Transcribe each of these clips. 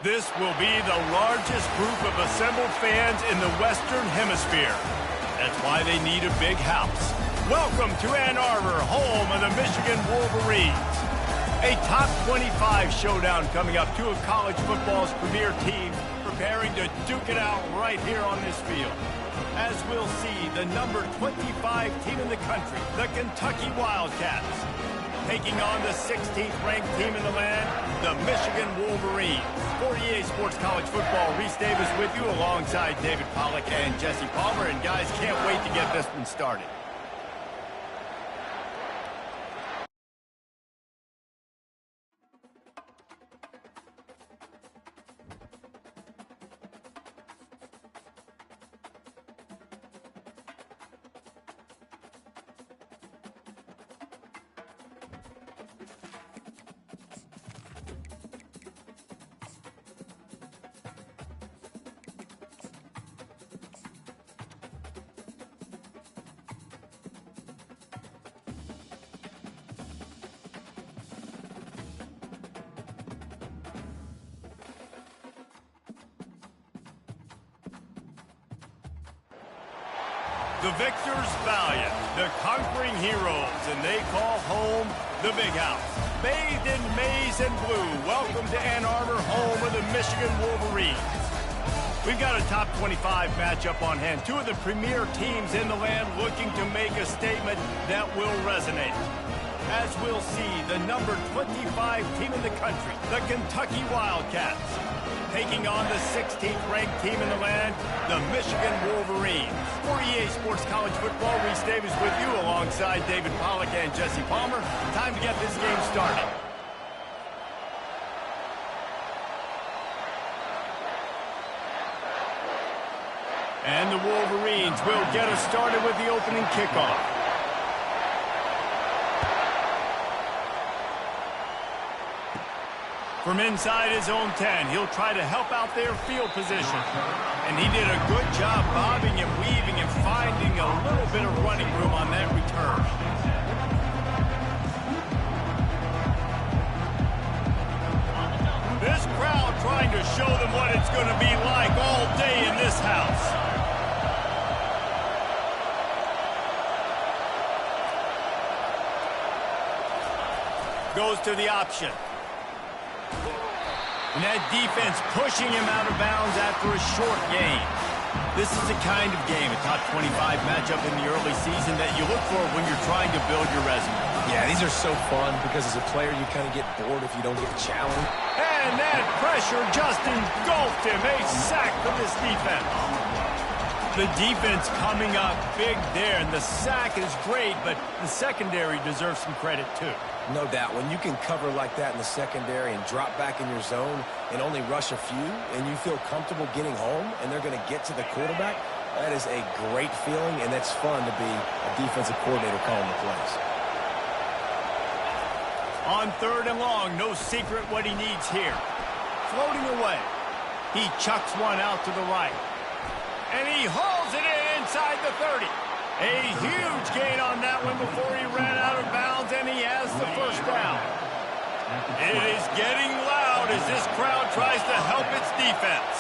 This will be the largest group of assembled fans in the Western Hemisphere. That's why they need a big house. Welcome to Ann Arbor, home of the Michigan Wolverines. A top 25 showdown coming up. Two of college football's premier teams preparing to duke it out right here on this field. As we'll see, the number 25 team in the country, the Kentucky Wildcats, taking on the 16th ranked team in the land, the Michigan Wolverines. For EA Sports College Football, Reese Davis with you alongside David Pollack and Jesse Palmer. And guys, can't wait to get this one started. The victors valiant, the conquering heroes, and they call home the Big House. Bathed in maize and blue, welcome to Ann Arbor, home of the Michigan Wolverines. We've got a top 25 matchup on hand. Two of the premier teams in the land looking to make a statement that will resonate. As we'll see, the number 25 team in the country, the Kentucky Wildcats, taking on the 16th ranked team in the land, the Michigan Wolverines. For EA Sports College Football, Reese Davis with you alongside David Pollack and Jesse Palmer. Time to get this game started. And the Wolverines will get us started with the opening kickoff. From inside his own 10, he'll try to help out their field position. And he did a good job bobbing and weaving and finding a little bit of running room on that return. This crowd trying to show them what it's going to be like all day in this house. Goes to the option. And that defense pushing him out of bounds after a short gain. This is the kind of game, a top 25 matchup in the early season, that you look for when you're trying to build your resume. Yeah, these are so fun because as a player, you kind of get bored if you don't get challenged. And that pressure just engulfed him. A sack for this defense. The defense coming up big there, and the sack is great, but the secondary deserves some credit too. No doubt. When you can cover like that in the secondary and drop back in your zone and only rush a few, and you feel comfortable getting home and they're going to get to the quarterback, that is a great feeling, and that's fun to be a defensive coordinator calling the plays. On 3rd and long, no secret what he needs here. Floating away. He chucks one out to the right. And he hauls it in inside the 30. A huge gain on that one before he ran out of bounds, and he has the first down. It is getting loud as this crowd tries to help its defense.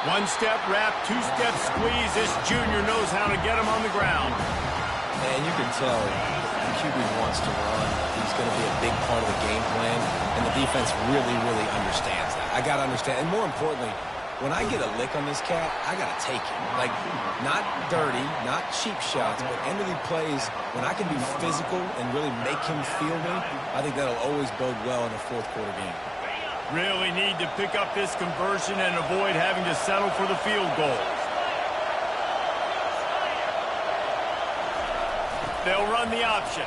One-step wrap, two-step squeeze. This junior knows how to get him on the ground. And you can tell the QB wants to run. He's going to be a big part of the game plan, and the defense really, really understands that. I got to understand, and more importantly, when I get a lick on this cat, I got to take him. Like, not dirty, not cheap shots, but end of the plays, when I can be physical and really make him feel me, I think that'll always bode well in a fourth quarter game. Really need to pick up this conversion and avoid having to settle for the field goal. They'll run the option.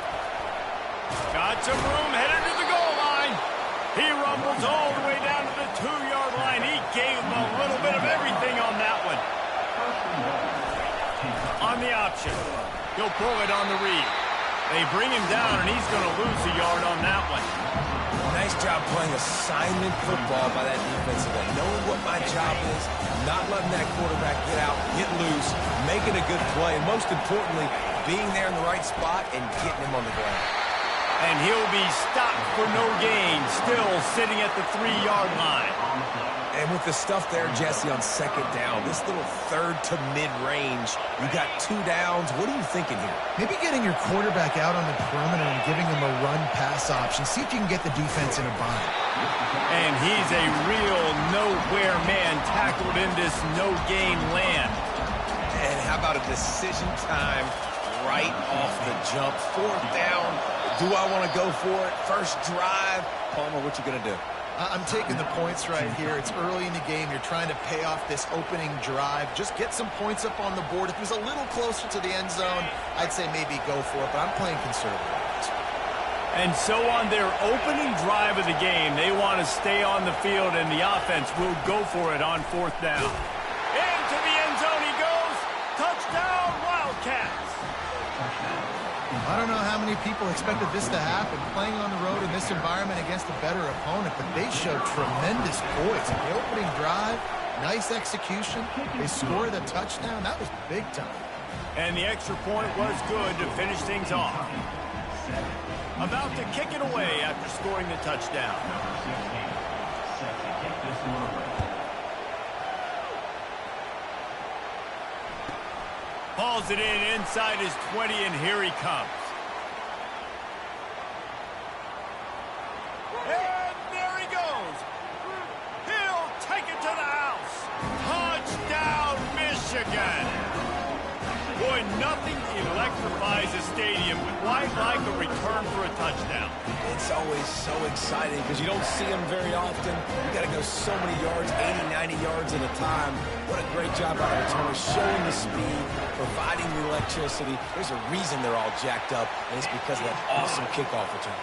Got some room, headed to the goal line. He rumbles all the way down to the 2-yard line. He gave him a little bit of everything on that one. On the option. He'll pull it on the read. They bring him down, and he's going to lose a yard on that one. Nice job playing assignment football by that defensive end. Knowing what my job is, not letting that quarterback get out, get loose, making a good play, and most importantly, being there in the right spot and getting him on the ground. And he'll be stopped for no gain, still sitting at the 3-yard line. And with the stuff there, Jesse, on second down, this little third to mid-range, you got 2 downs. What are you thinking here? Maybe getting your quarterback out on the perimeter and giving him a run-pass option. See if you can get the defense in a bind. And he's a real nowhere man tackled in this no-gain land. And how about a decision time right off the jump? 4th down. Do I want to go for it? First drive. Palmer, what you going to do? I'm taking the points right here. It's early in the game. You're trying to pay off this opening drive. Just get some points up on the board. If it was a little closer to the end zone, I'd say maybe go for it, but I'm playing conservative. And so on their opening drive of the game, they want to stay on the field, and the offense will go for it on 4th down. Into the end zone he goes. Touchdown, Wildcats. I don't know how many people expected this to happen, playing on the road in this environment against a better opponent, but they showed tremendous poise. In the opening drive, nice execution. They scored a touchdown. That was big time. And the extra point was good to finish things off. About to kick it away after scoring the touchdown. Hauls it in inside his 20, and here he comes. And there he goes. He'll take it to the house. Touchdown, Michigan. Boy, nothing electrifies a stadium quite like a return for a touchdown. It's always so exciting because you don't see them very often. You got to go so many yards, 80, 90 yards at a time. What a great job by the returners, showing the speed, providing the electricity. There's a reason they're all jacked up, and it's because of that awesome kickoff return.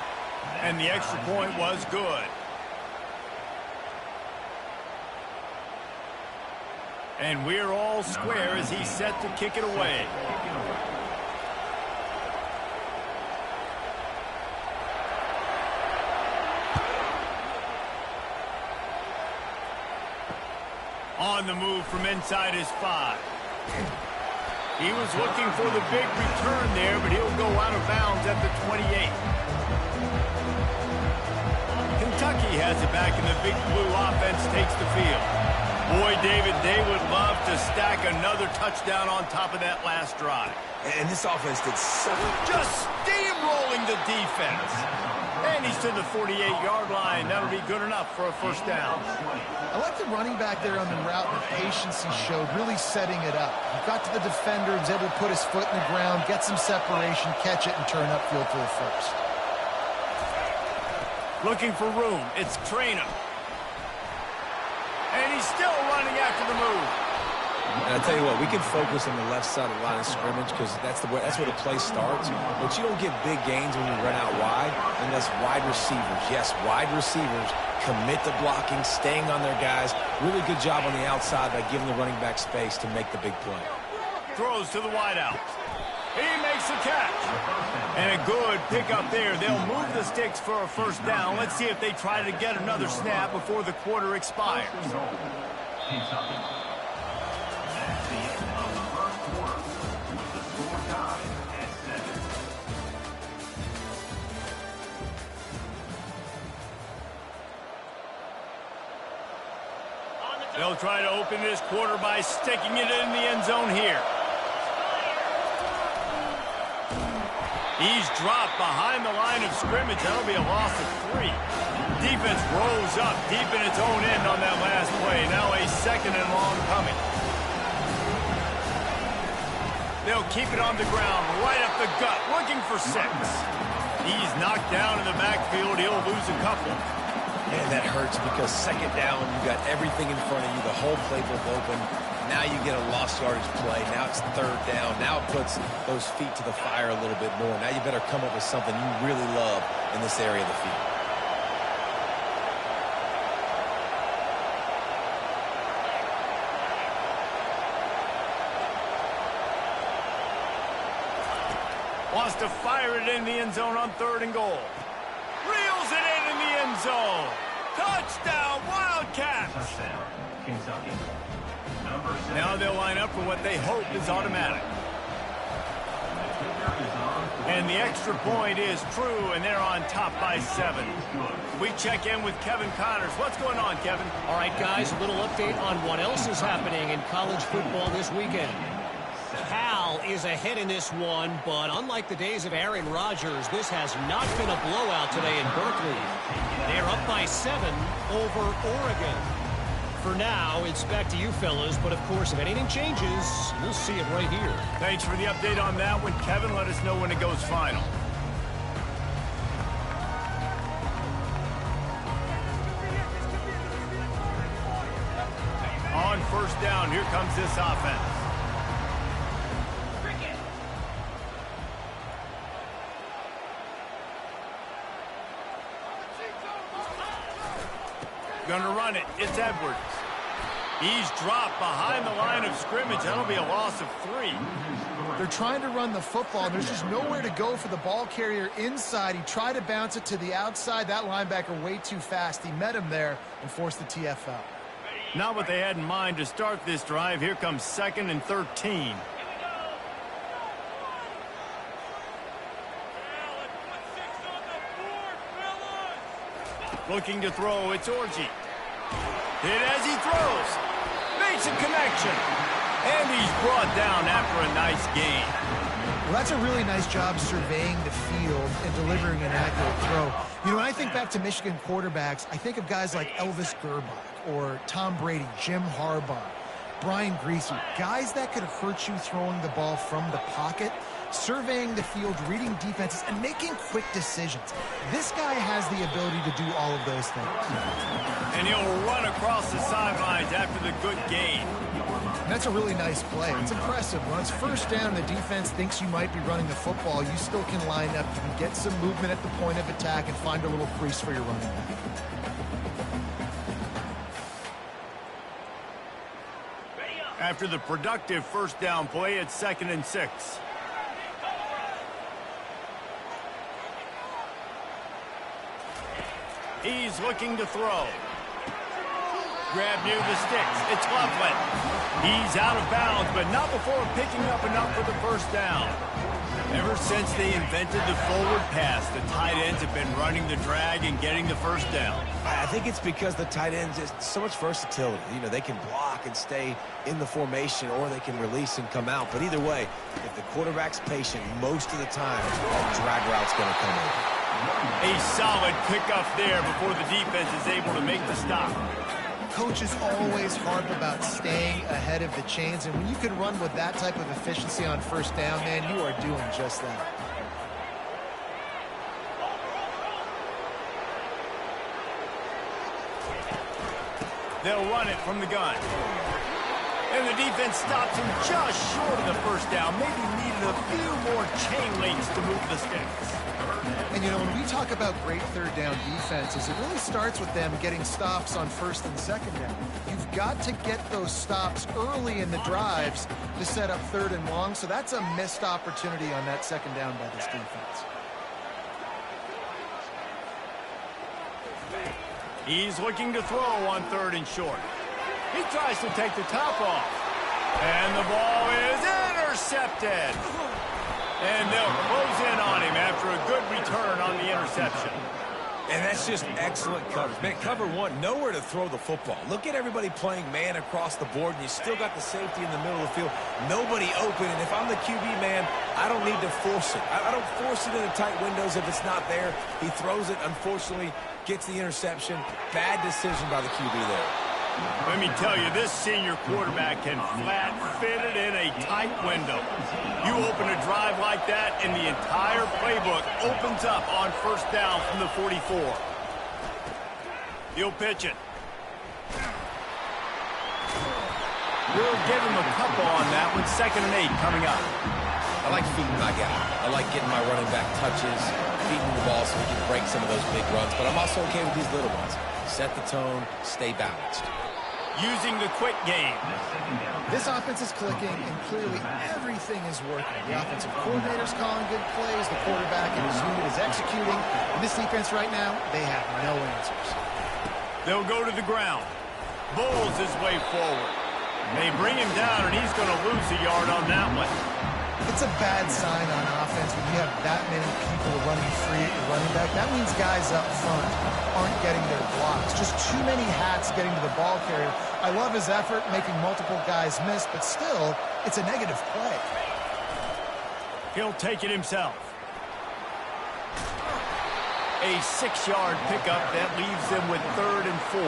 And the extra point was good. And we're all square as he's set to kick it away. On the move from inside his 5. He was looking for the big return there, but he'll go out of bounds at the 28. Kentucky has it back, and the Big Blue offense takes the field. Boy, David, they would love to stack another touchdown on top of that last drive. And this offense did so just steamrolling the defense. And he's to the 48-yard line. That'll be good enough for a first down. I like the running back there on the route and the patience he showed, really setting it up. He got to the defender, was able to put his foot in the ground, get some separation, catch it, and turn upfield for the first. Looking for room. It's Traynor. And he's still running after the move. And I tell you what, we can focus on the left side of the line of scrimmage because that's where the play starts. But you don't get big gains when you run out wide unless wide receivers, yes, wide receivers, commit to blocking, staying on their guys. Really good job on the outside by giving the running back space to make the big play. Throws to the wideout. He makes the catch. And a good pickup there. They'll move the sticks for a first down. Let's see if they try to get another snap before the quarter expires. They'll try to open this quarter by sticking it in the end zone here. He's dropped behind the line of scrimmage. That'll be a loss of 3. Defense rolls up deep in its own end on that last play. Now a second and long coming. They'll keep it on the ground, right up the gut, looking for 6. He's knocked down in the backfield. He'll lose a couple. Man, that hurts because second down, you got everything in front of you, the whole playbook open. Now you get a lost yardage play. Now it's third down. Now it puts those feet to the fire a little bit more. Now you better come up with something you really love in this area of the field. Wants to fire it in the end zone on 3rd and goal. Reels it in the end zone. Touchdown, Wildcats. Touchdown, Kentucky. Now they'll line up for what they hope is automatic. And And the extra point is true, and they're on top by 7. We check in with Kevin Connors. What's going on, Kevin? All right, guys, a little update on what else is happening in college football this weekend. Cal is ahead in this one, but unlike the days of Aaron Rodgers, this has not been a blowout today in Berkeley. They're up by 7 over Oregon. For now, it's back to you fellas, but of course, if anything changes, we'll see it right here. Thanks for the update on that one, Kevin. Let us know when it goes final. On first down, here comes this offense. Gonna run it. It's Edwards. He's dropped behind the line of scrimmage. That'll be a loss of 3. They're trying to run the football, and there's just nowhere to go for the ball carrier inside. He tried to bounce it to the outside. That linebacker way too fast. He met him there and forced the TFL. Not what they had in mind to start this drive. Here comes 2nd and 13. Looking to throw, it's Orji. Hit as he throws. Makes a connection. And he's brought down after a nice gain. Well, that's a really nice job surveying the field and delivering an accurate throw. You know, when I think back to Michigan quarterbacks, I think of guys like Elvis Gerbach or Tom Brady, Jim Harbaugh, Brian Griese, guys that could hurt you throwing the ball from the pocket, surveying the field, reading defenses, and making quick decisions. This guy has the ability to do all of those things. And he'll run across the sidelines after the good gain. That's a really nice play. It's impressive. When it's first down, the defense thinks you might be running the football. You still can line up. You can get some movement at the point of attack and find a little crease for your running back. After the productive first down play, it's 2nd and 6. He's looking to throw. Grab near the sticks. It's Loveland. He's out of bounds, but not before picking up enough for the first down. Ever since they invented the forward pass, the tight ends have been running the drag and getting the first down. I think it's because the tight ends is so much versatility. You know, they can block and stay in the formation, or they can release and come out. But either way, if the quarterback's patient, most of the time, that drag route's going to come in. A solid pickup there before the defense is able to make the stop. Coaches always harp about staying ahead of the chains, and when you can run with that type of efficiency on first down, man, you are doing just that. They'll run it from the gun. And the defense stops him just short of the first down. Maybe needed a few more chain links to move the sticks. And, you know, when we talk about great third down defenses, it really starts with them getting stops on first and second down. You've got to get those stops early in the drives to set up 3rd and long, so that's a missed opportunity on that second down by this defense. He's looking to throw on 3rd and short. He tries to take the top off. And the ball is intercepted. And they'll close in on him after a good return on the interception. And that's just excellent coverage. Man, cover one, nowhere to throw the football. Look at everybody playing man across the board, and you still got the safety in the middle of the field. Nobody open, and if I'm the QB, man, I don't need to force it. I don't force it in the tight windows if it's not there. He throws it, unfortunately, gets the interception. Bad decision by the QB there. Let me tell you, this senior quarterback can flat fit it in a tight window. You open a drive like that, and the entire playbook opens up on first down from the 44. He'll pitch it. We'll give him a couple on that one. 2nd and 8 coming up. I like feeding my guy. I like getting my running back touches, feeding the ball so we can break some of those big runs. But I'm also okay with these little ones. Set the tone, stay balanced. Using the quick game. This offense is clicking, and clearly everything is working. The offensive coordinator's calling good plays. The quarterback and his unit is executing. And this defense right now, they have no answers. They'll go to the ground. Bowles his way forward. They bring him down, and he's going to lose a yard on that one. It's a bad sign on offense when you have that many people running free at your running back. That means guys up front aren't getting their blocks. Just too many hats getting to the ball carrier. I love his effort making multiple guys miss, but still, it's a negative play. He'll take it himself. A 6-yard pickup that leaves them with 3rd and 4.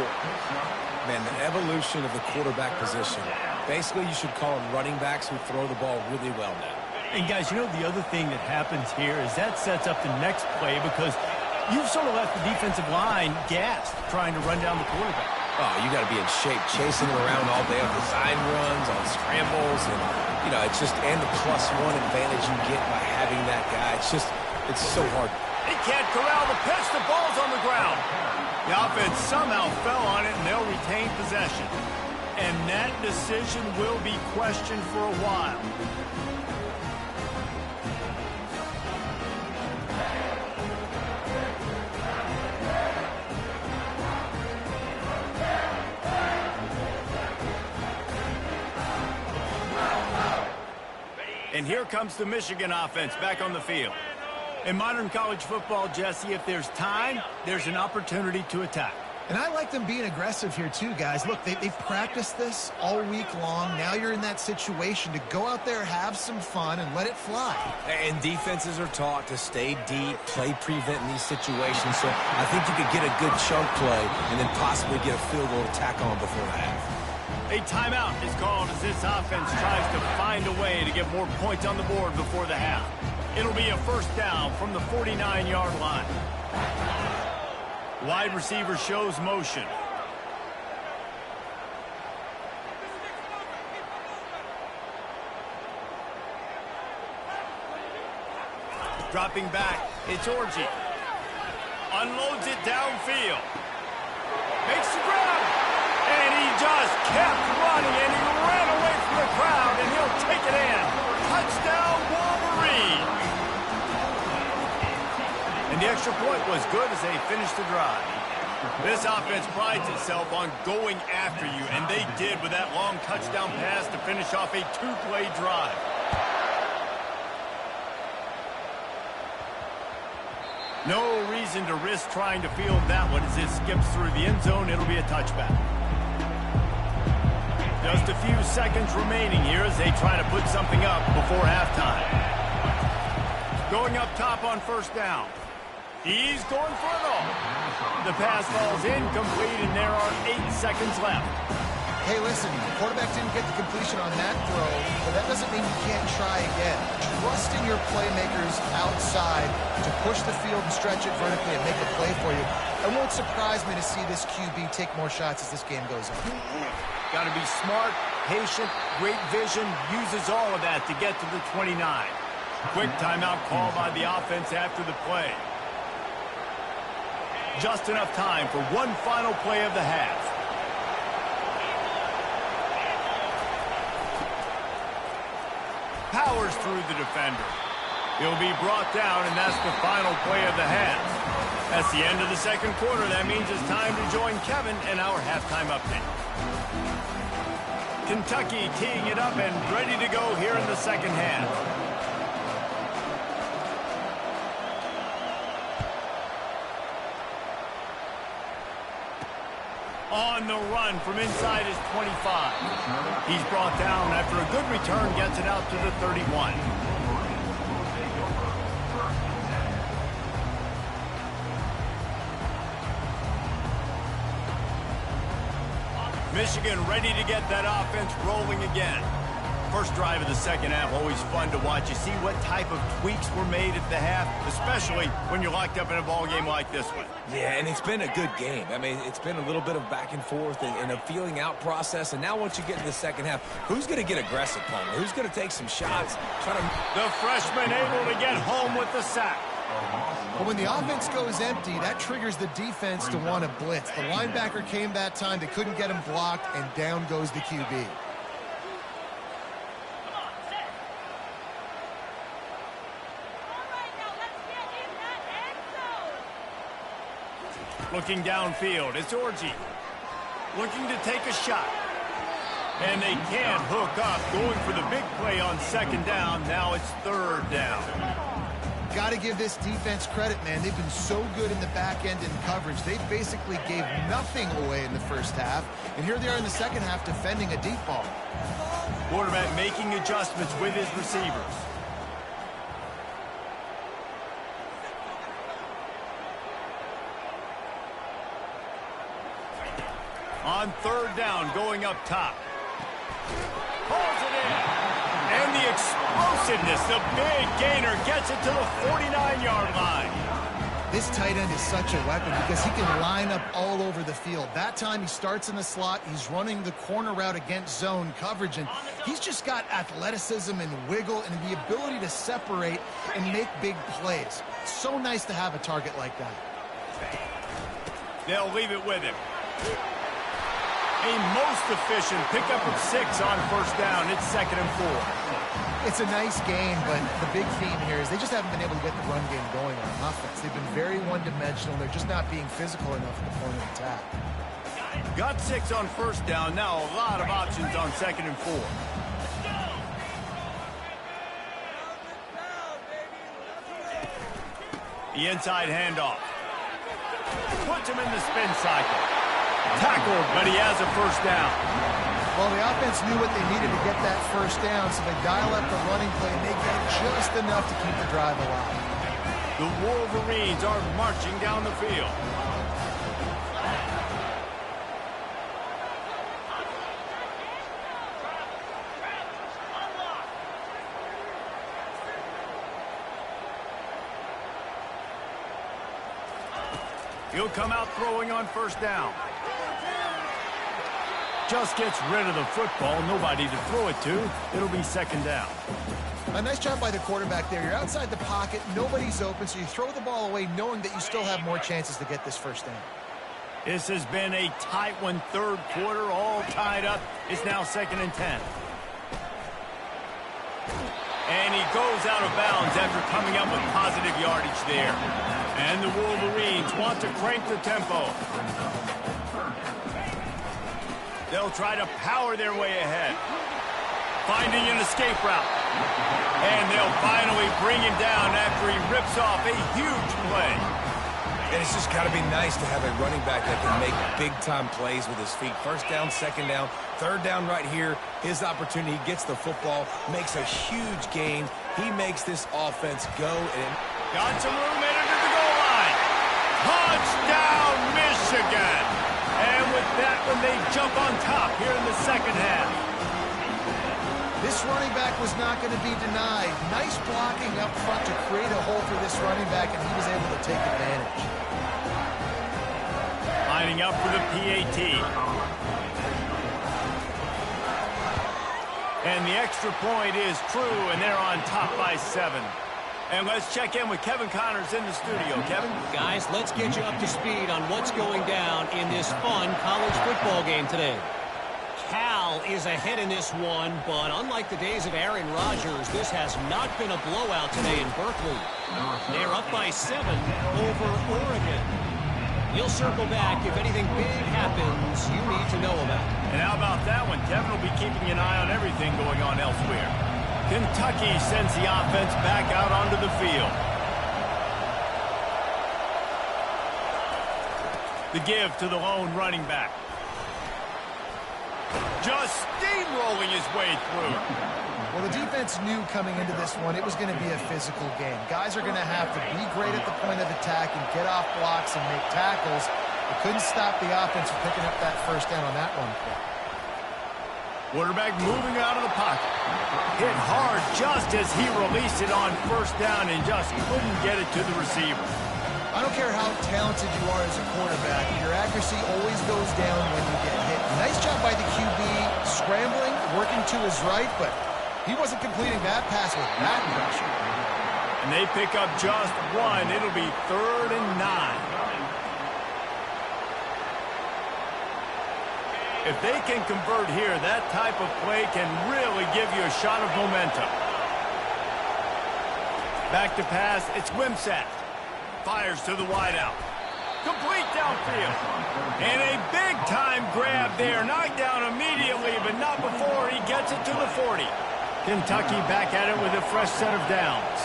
Man, the evolution of the quarterback position. Basically, you should call them running backs who throw the ball really well now. And guys, you know the other thing that happens here is that sets up the next play because you've sort of left the defensive line gassed trying to run down the quarterback. Oh, you got to be in shape, chasing him around all day on design runs, on scrambles, and, you know, it's just, and the +1 advantage you get by having that guy. It's just, it's so hard. He can't corral the pitch. The ball's on the ground. The offense somehow fell on it, and they'll retain possession. And that decision will be questioned for a while. And here comes the Michigan offense back on the field. In modern college football, Jesse, if there's time, there's an opportunity to attack. And I like them being aggressive here too, guys. Look, they've practiced this all week long. Now you're in that situation to go out there, have some fun, and let it fly. And defenses are taught to stay deep, play prevent in these situations. So I think you could get a good chunk play and then possibly get a field goal to tack on before the half. A timeout is called as this offense tries to find a way to get more points on the board before the half. It'll be a 1st down from the 49-yard line. Wide receiver shows motion. Dropping back, it's Orji. Unloads it downfield. Makes the grab. And he just kept running, and he ran away from the crowd, and he'll take it in. Touchdown, Wolverine. And the extra point was good as they finished the drive. This offense prides itself on going after you, and they did with that long touchdown pass to finish off a 2-play drive. No reason to risk trying to field that one as it skips through the end zone. It'll be a touchback. Just a few seconds remaining here as they try to put something up before halftime. Going up top on 1st down. He's going for it all. The pass falls incomplete, and there are 8 seconds left. Hey, listen, the quarterback didn't get the completion on that throw, but that doesn't mean you can't try again. Trust in your playmakers outside to push the field and stretch it vertically and make a play for you. It won't surprise me to see this QB take more shots as this game goes on. Got to be smart, patient, great vision, uses all of that to get to the 29. Quick timeout call by the offense after the play. Just enough time for one final play of the half. Powers through the defender. He'll be brought down, and that's the final play of the half. That's the end of the 2nd quarter. That means it's time to join Kevin in our halftime update. Kentucky teeing it up and ready to go here in the 2nd half. On the run from inside his 25. He's brought down after a good return, gets it out to the 31. Michigan ready to get that offense rolling again. First drive of the 2nd half, always fun to watch. You see what type of tweaks were made at the half, especially when you're locked up in a ball game like this one. Yeah, and it's been a good game. I mean, it's been a little bit of back and forth and a feeling out process. And now once you get to the 2nd half, who's going to get aggressive, Palmer? Who's going to take some shots? The freshman able to get home with the sack. But when the offense goes empty, that triggers the defense to want to blitz. The linebacker came that time. They couldn't get him blocked, and down goes the QB. Looking downfield, it's Orji. Looking to take a shot. And they can't hook up, going for the big play on second down. Now it's third down. Got to give this defense credit, man. They've been so good in the back end in coverage. They basically gave nothing away in the first half. And here they are in the second half defending a deep ball. Quarterback making adjustments with his receivers. On third down, going up top. Pulls it in. And the explosiveness, the big gainer, gets it to the 49-yard line. This tight end is such a weapon because he can line up all over the field. That time he starts in the slot. He's running the corner route against zone coverage, and he's just got athleticism and wiggle and the ability to separate and make big plays. It's so nice to have a target like that. They'll leave it with him. A most efficient pickup of 6 on first down. It's 2nd and 4. It's a nice game, but the big theme here is they just haven't been able to get the run game going on offense. They've been very one-dimensional. They're just not being physical enough at the point of attack. Got 6 on first down. Now a lot of options on 2nd and 4. The inside handoff. Puts him in the spin cycle. Tackled, but he has a first down. Well, the offense knew what they needed to get that first down, so they dial up the running play, and they get just enough to keep the drive alive. The Wolverines are marching down the field. He'll come out throwing on first down. Just gets rid of the football. Nobody to throw it to. It'll be 2nd down. A nice job by the quarterback there. You're outside the pocket. Nobody's open, so you throw the ball away knowing that you still have more chances to get this first down. This has been a tight one, third quarter, all tied up. It's now 2nd and 10. And he goes out of bounds after coming up with positive yardage there. And the Wolverines want to crank the tempo. They'll try to power their way ahead. Finding an escape route. And they'll finally bring him down after he rips off a huge play. And it's just got to be nice to have a running back that can make big-time plays with his feet. First down, second down, third down right here. His opportunity, he gets the football, makes a huge gain. He makes this offense go. And got some room in it to the goal line. Touchdown, Michigan. And with that one, they jump on top here in the second half. This running back was not going to be denied. Nice blocking up front to create a hole for this running back, and he was able to take advantage. Lining up for the PAT. And the extra point is true, and they're on top by 7. And let's check in with Kevin Connors in the studio. Kevin? Guys, let's get you up to speed on what's going down in this fun college football game today. Cal is ahead in this one, but unlike the days of Aaron Rodgers, this has not been a blowout today in Berkeley. They're up by 7 over Oregon. We'll circle back if anything big happens you need to know about. And how about that one? Kevin will be keeping an eye on everything going on elsewhere. Kentucky sends the offense back out onto the field. The give to the lone running back. Just steamrolling his way through. Well, the defense knew coming into this one it was going to be a physical game. Guys are going to have to be great at the point of attack and get off blocks and make tackles. They couldn't stop the offense from picking up that first down on that one play. Quarterback moving out of the pocket. Hit hard just as he released it on first down and just couldn't get it to the receiver. I don't care how talented you are as a quarterback, your accuracy always goes down when you get hit. Nice job by the QB scrambling, working to his right, but he wasn't completing that pass with that pressure. And they pick up just 1. It'll be 3rd and 9. If they can convert here, that type of play can really give you a shot of momentum. Back to pass, it's Wimsatt. Fires to the wideout. Complete downfield. And a big-time grab there. Knocked down immediately, but not before he gets it to the 40. Kentucky back at it with a fresh set of downs.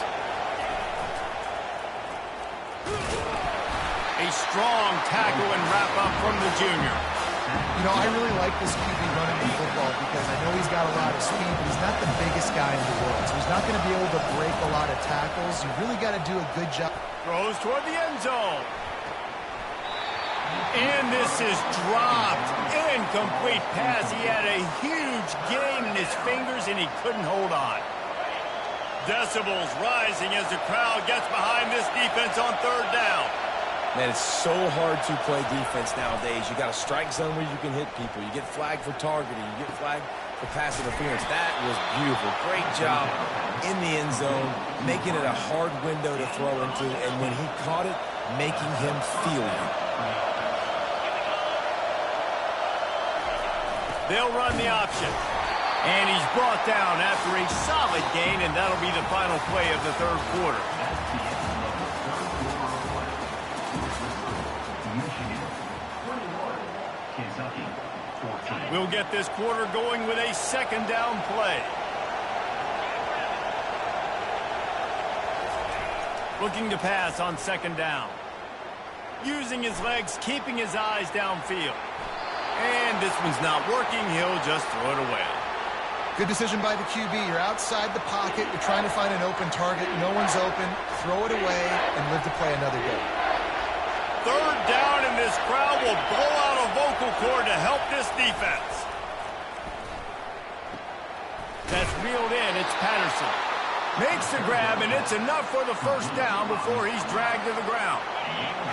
A strong tackle and wrap-up from the junior. You know, I really like this QB running the football because I know he's got a lot of speed, but he's not the biggest guy in the world. So he's not going to be able to break a lot of tackles. You really got to do a good job. Throws toward the end zone. And this is dropped. Incomplete pass. He had a huge gain in his fingers, and he couldn't hold on. Decibels rising as the crowd gets behind this defense on third down. Man, it's so hard to play defense nowadays. You got a strike zone where you can hit people. You get flagged for targeting. You get flagged for pass interference. That was beautiful. Great job in the end zone, making it a hard window to throw into, and when he caught it, making him feel it. They'll run the option. And he's brought down after a solid gain, and that'll be the final play of the third quarter. We'll get this quarter going with a second down play. Looking to pass on second down. Using his legs, keeping his eyes downfield. And this one's not working. He'll just throw it away. Good decision by the QB. You're outside the pocket. You're trying to find an open target. No one's open. Throw it away and live to play another day. Third down, and this crowd will blow out a vocal cord to help this defense. That's reeled in. It's Patterson. Makes the grab, and it's enough for the first down before he's dragged to the ground.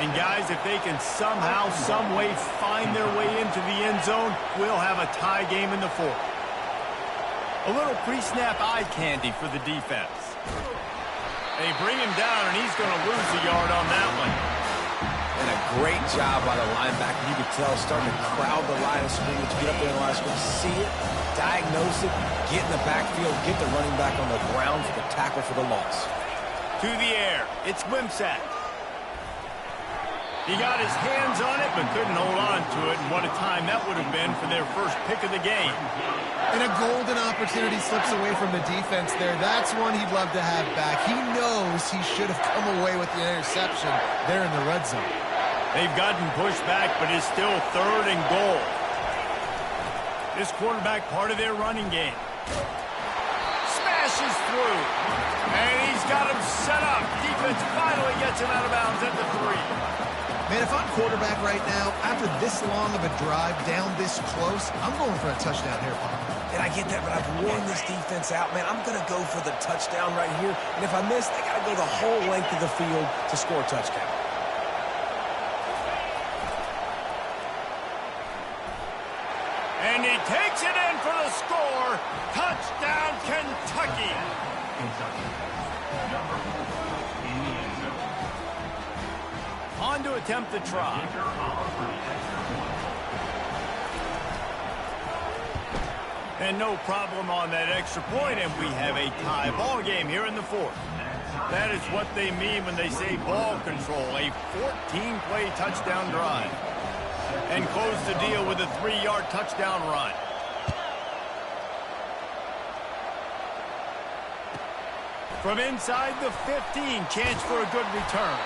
And guys, if they can somehow, some way find their way into the end zone, we'll have a tie game in the fourth. A little pre-snap eye candy for the defense. They bring him down, and he's going to lose a yard on that one. And a great job by the linebacker. You could tell starting to crowd the line of scrimmage, get up there in the line of scrimmage, see it, diagnose it, get in the backfield, get the running back on the ground for the tackle for the loss. To the air. It's Wimsatt. He got his hands on it, but couldn't hold on to it. And what a time that would have been for their first pick of the game. And a golden opportunity slips away from the defense there. That's one he'd love to have back. He knows he should have come away with the interception there in the red zone. They've gotten pushed back, but it's still third and goal. This quarterback part of their running game. Smashes through. And he's got him set up. Defense finally gets him out of bounds at the 3. Man, if I'm quarterback right now, after this long of a drive down this close, I'm going for a touchdown here, Pop. And I get that, but I've worn this defense out, man. I'm going to go for the touchdown right here. And if I miss, they got to go the whole length of the field to score a touchdown. And he takes it in for the score. Touchdown, Kentucky. On to attempt the try. And no problem on that extra point, and we have a tie ball game here in the fourth. That is what they mean when they say ball control, a 14-play touchdown drive. And close the deal with a 3-yard touchdown run. From inside the 15, chance for a good return.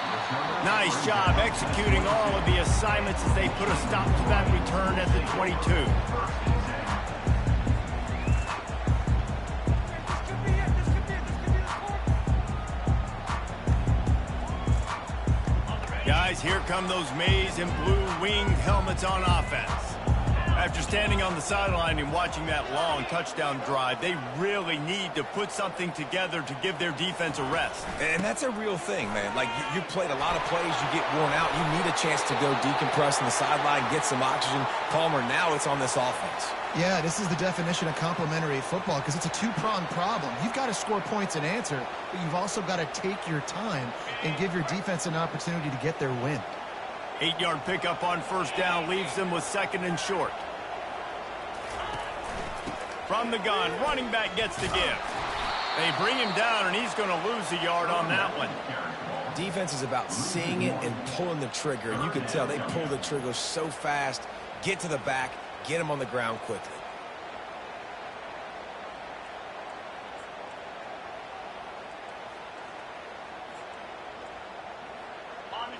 Nice job executing all of the assignments as they put a stop to that return at the 22. Guys, here come those maize and blue winged helmets on offense. After standing on the sideline and watching that long touchdown drive, they really need to put something together to give their defense a rest. And that's a real thing, man. Like, you played a lot of plays, you get worn out, you need a chance to go decompress on the sideline, get some oxygen. Palmer, now it's on this offense. Yeah, this is the definition of complementary football because it's a two-pronged problem. You've got to score points and answer, but you've also got to take your time and give your defense an opportunity to get their win. 8-yard pickup on first down leaves them with second and short. From the gun, running back gets the give. They bring him down, and he's going to lose a yard on that one. Defense is about seeing it and pulling the trigger. And you can tell they pull the trigger so fast, get to the back, get him on the ground quickly.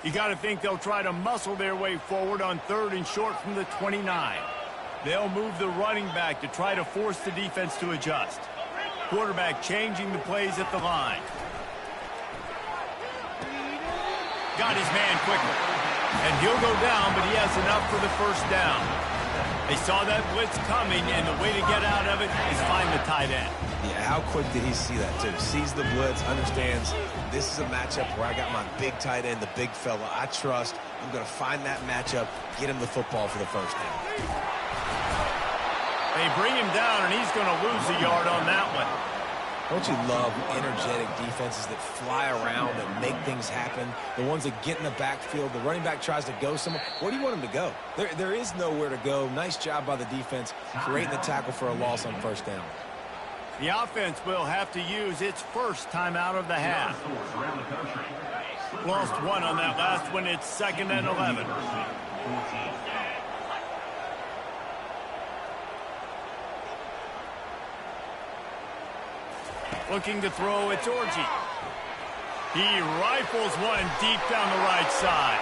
You got to think they'll try to muscle their way forward on 3rd and short from the 29. They'll move the running back to try to force the defense to adjust. Quarterback changing the plays at the line. Got his man quickly. And he'll go down, but he has enough for the first down. They saw that blitz coming, and the way to get out of it is find the tight end. Yeah, how quick did he see that, too? Sees the blitz, understands this is a matchup where I got my big tight end, the big fella I trust. I'm going to find that matchup, get him the football for the first down. They bring him down, and he's going to lose a yard on that one. Don't you love energetic defenses that fly around and make things happen? The ones that get in the backfield, the running back tries to go somewhere. Where do you want him to go? There is nowhere to go. Nice job by the defense, creating the tackle for a loss on first down. The offense will have to use its first timeout of the half. Lost one on that last one. It's 2nd and 11. Looking to throw, it's Orji. He rifles one deep down the right side.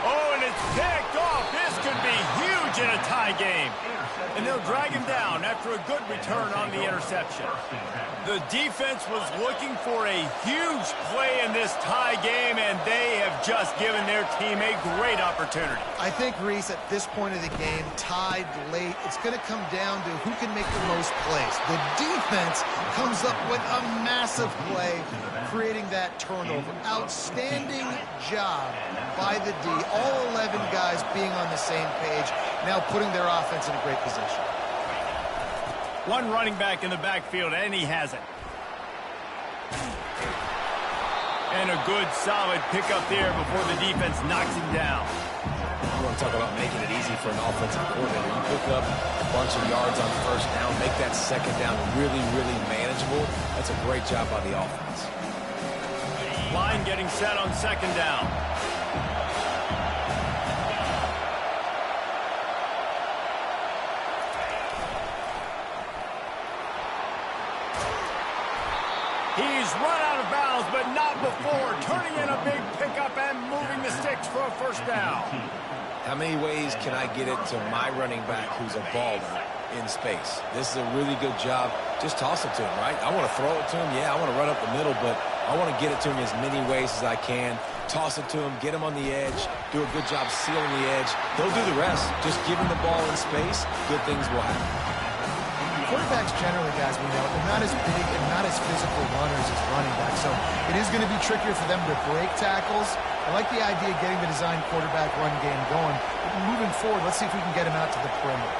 Oh, and it's picked off. This could be huge in a tie game. And they'll drag him down after a good return on the interception. The defense was looking for a huge play in this tie game, and they have just given their team a great opportunity. I think, Reese, at this point of the game, tied late, it's going to come down to who can make the most plays. The defense comes up with a massive play, creating that turnover. Outstanding job by the D. All 11 guys being on the same page, now putting their offense in a great position. One running back in the backfield, and he has it. And a good, solid pickup there before the defense knocks him down. You want to talk about making it easy for an offensive coordinator. You pick up a bunch of yards on first down, make that second down really, really manageable. That's a great job by the offense. Line getting set on 2nd down. He's run out of bounds, but not before turning in a big pickup and moving the sticks for a first down. How many ways can I get it to my running back who's a baller in space? This is a really good job. Just toss it to him, right? I want to throw it to him. Yeah, I want to run up the middle, but I want to get it to him as many ways as I can. Toss it to him, get him on the edge, do a good job sealing the edge. They'll do the rest. Just give him the ball in space. Good things will happen. Quarterbacks generally, guys, we know, they're not as big and not as physical runners as running backs, so it is going to be trickier for them to break tackles. I like the idea of getting the design quarterback run game going. But moving forward, let's see if we can get him out to the perimeter.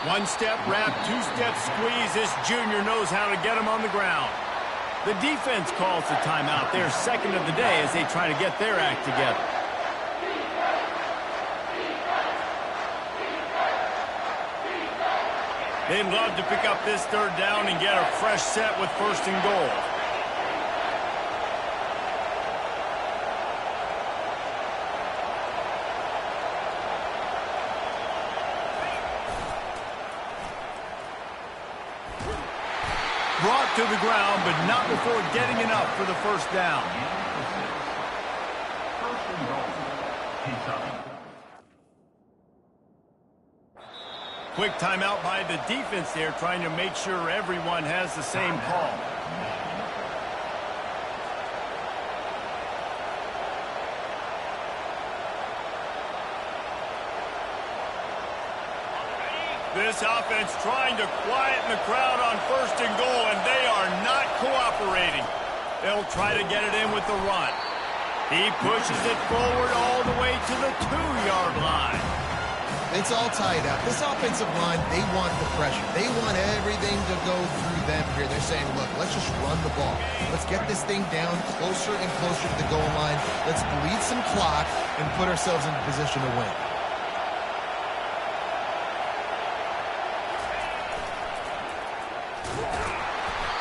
One-step wrap, two-step squeeze. This junior knows how to get him on the ground. The defense calls the timeout. Their second of the day as they try to get their act together. They'd love to pick up this 3rd down and get a fresh set with 1st and goal. Brought to the ground, but not before getting enough for the first down. Quick timeout by the defense there, trying to make sure everyone has the same call. This offense trying to quieten the crowd on 1st and goal, and they are not cooperating. They'll try to get it in with the run. He pushes it forward all the way to the 2-yard line. It's all tied up. This offensive line, they want the pressure. They want everything to go through them here. They're saying, look, let's just run the ball. Let's get this thing down closer and closer to the goal line. Let's bleed some clock and put ourselves in position to win.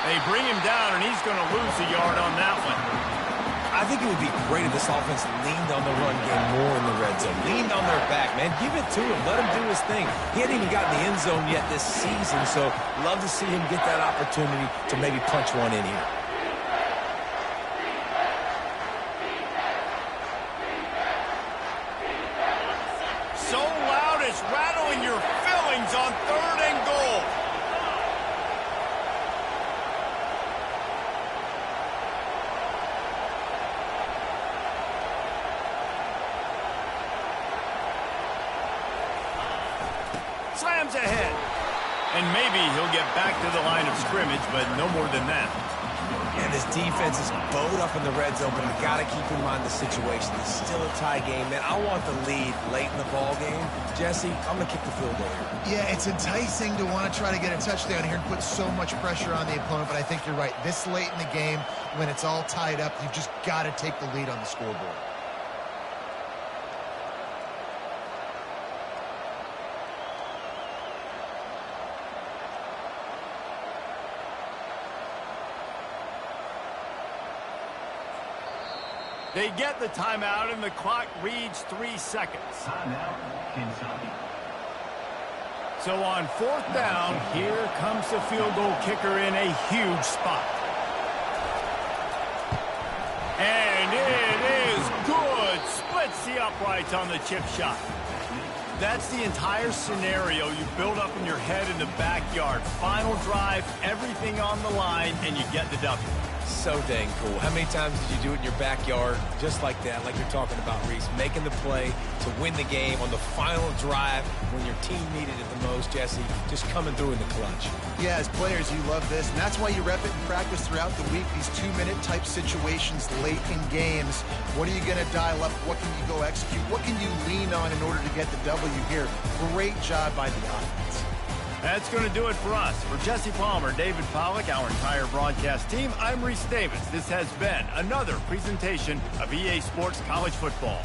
They bring him down, and he's going to lose a yard on that one. I think it would be great if this offense leaned on the run game more in the red zone. Leaned on their back, man. Give it to him. Let him do his thing. He hadn't even gotten the end zone yet this season, so love to see him get that opportunity to maybe punch one in here. So loud it's rattling your fillings on 3rd and goal. Slams ahead. And maybe he'll get back to the line of scrimmage, but no more than that. And this defense is bowed up in the red zone, but I got to keep in mind the situation. It's still a tie game, man. I want the lead late in the ball game. Jesse, I'm going to kick the field goal here. Yeah, it's enticing to want to try to get a touchdown here and put so much pressure on the opponent, but I think you're right. This late in the game, when it's all tied up, you've just got to take the lead on the scoreboard. They get the timeout, and the clock reads 3 seconds. Timeout, Kentucky. So on 4th down, here comes the field goal kicker in a huge spot. And it is good. Splits the uprights on the chip shot. That's the entire scenario you build up in your head in the backyard. Final drive, everything on the line, and you get the W. So dang cool. How many times did you do it in your backyard just like that, like you're talking about, Reese? Making the play to win the game on the final drive when your team needed it the most, Jesse. Just coming through in the clutch. Yeah, as players, you love this, and that's why you rep it in practice throughout the week, these 2-minute type situations late in games. What are you going to dial up? What can you go execute? What can you lean on in order to get the W here? Great job by the offense. That's going to do it for us. For Jesse Palmer, David Pollack, our entire broadcast team, I'm Reese Davis. This has been another presentation of EA Sports College Football.